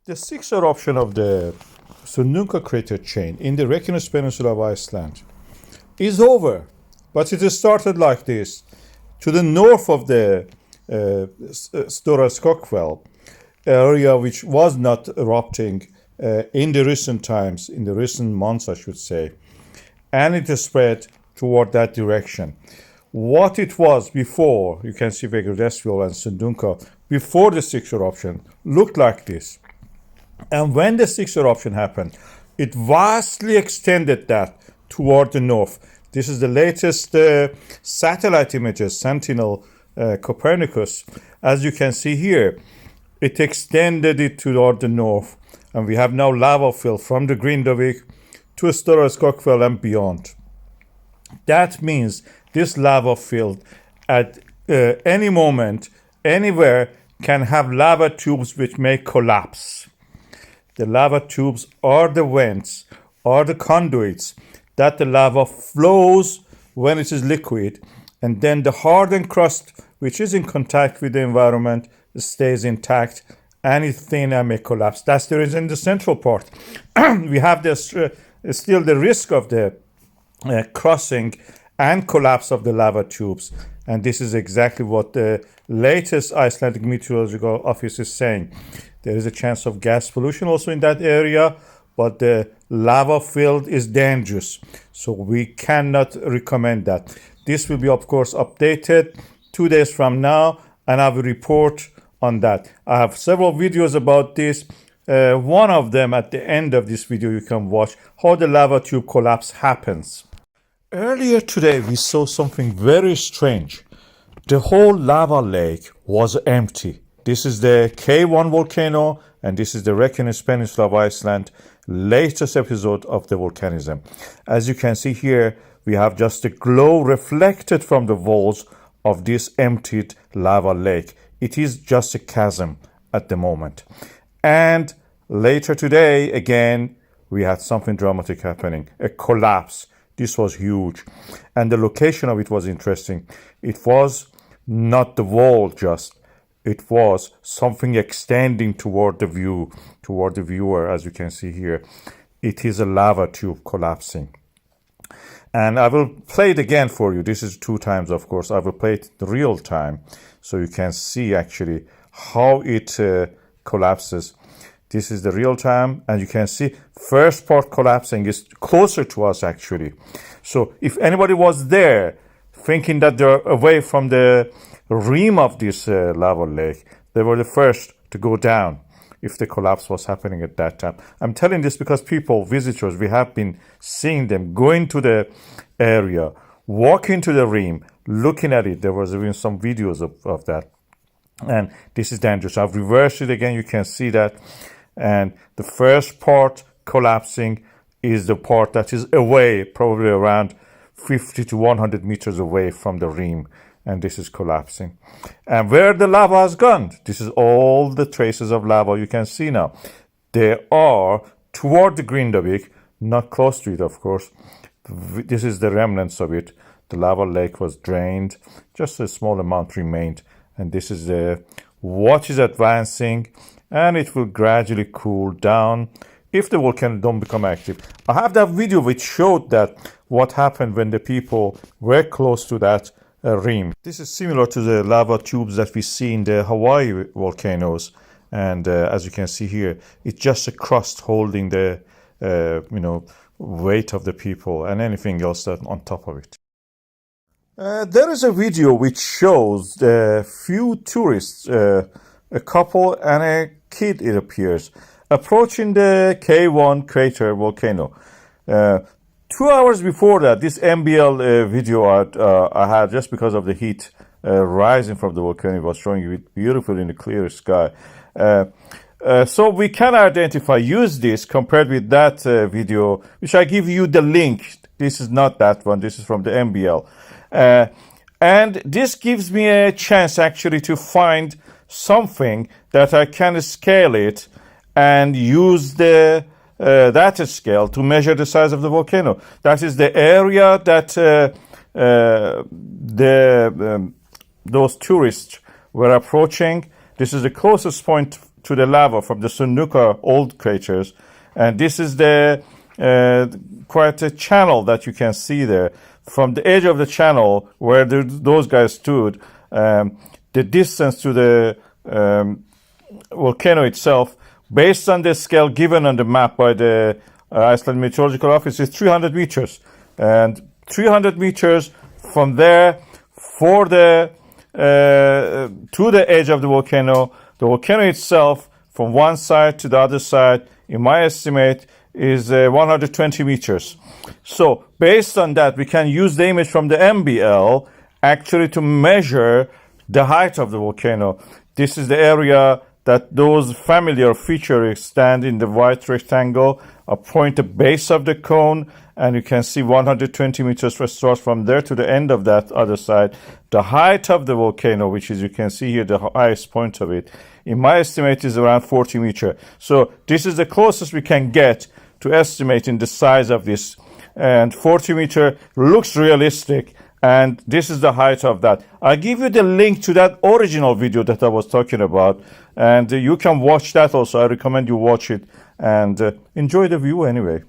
The sixth eruption of the Sundunga crater chain in the Reykjanes Peninsula of Iceland is over, but it started like this. To the north of the Stora Skogfell area, which was not erupting in the recent times, in the recent months, I should say, and it spread toward that direction. What it was before, you can see Vegardesfjall and Sundunga, before the sixth eruption, looked like this. And when the sixth eruption happened, it vastly extended that toward the north. This is the latest satellite images, Sentinel Copernicus. As you can see here, it extended it toward the north. And we have now lava fill from the Grindavik to Stora Skogfell and beyond. That means this lava field at any moment, anywhere, can have lava tubes which may collapse. The lava tubes are the vents, are the conduits that the lava flows when it is liquid, and then the hardened crust, which is in contact with the environment, stays intact, and it's thin and may collapse. That's the reason in the central part. We have this still the risk of the crossing and collapse of the lava tubes, and this is exactly what the latest Icelandic Meteorological Office is saying. There is a chance of gas pollution also in that area, but the lava field is dangerous, so we cannot recommend that. This will be, of course, updated 2 days from now, and I will report on that. I have several videos about this. One of them at the end of this video you can watch how the lava tube collapse happens. Earlier today we saw something very strange. The whole lava lake was empty. This is the K1 volcano, and this is the Reykjanes Peninsula of Iceland, latest episode of the volcanism. As you can see here, we have just the glow reflected from the walls of this emptied lava lake. It is just a chasm at the moment. And later today, again, we had something dramatic happening, a collapse. This was huge. And the location of it was interesting. It was not the wall just. It was something extending toward the view, toward the viewer, as you can see here. It is a lava tube collapsing. And I will play it again for you. This is 2 times, of course. I will play it in real time so you can see actually how it collapses. This is the real time, and you can see first part collapsing is closer to us actually. So if anybody was there thinking that they're away from the rim of this lava lake, they were the first to go down if the collapse was happening at that time. I'm telling this because people, visitors, we have been seeing them going to the area, walking to the rim, looking at it. There was even some videos of that. And this is dangerous. I've reversed it again. You can see that. And the first part collapsing is the part that is away, probably around 50 to 100 meters away from the rim. And this is collapsing. And where the lava has gone, this is all the traces of lava you can see now. They are toward the Grindavik, not close to it, of course. This is the remnants of it. The lava lake was drained. Just a small amount remained. And this is what is advancing. And it will gradually cool down if the volcano don't become active. I have that video which showed that what happened when the people were close to that rim. This is similar to the lava tubes that we see in the Hawaii volcanoes, and as you can see here, it's just a crust holding the weight of the people and anything else that on top of it. There is a video which shows a few tourists, a couple and a kid, it appears, approaching the K1 crater volcano. 2 hours before that, this MBL video I had, just because of the heat rising from the volcano, was showing it beautifully in the clear sky. So we can use this compared with that video, which I give you the link. This is not that one. This is from the MBL. And this gives me a chance actually to find something that I can scale it and use the that scale to measure the size of the volcano. That is the area that those tourists were approaching. This is the closest point to the lava from the Sunuka old craters. And this is the quite a channel that you can see there. From the edge of the channel where those guys stood, the distance to the volcano itself, based on the scale given on the map by the Iceland Meteorological Office, is 300 meters. And 300 meters from there for the to the edge of the volcano itself, from one side to the other side, in my estimate, is 120 meters. So based on that, we can use the image from the MBL actually to measure the height of the volcano. This is the area that those familiar features stand in the white rectangle, point the base of the cone, and you can see 120 meters starts from there to the end of that other side. The height of the volcano, which is, you can see here, the highest point of it, in my estimate, is around 40 meters. So this is the closest we can get to estimating the size of this. And 40 meter looks realistic, and this is the height of that. I'll give you the link to that original video that I was talking about, and you can watch that also. I recommend you watch it and enjoy the view anyway.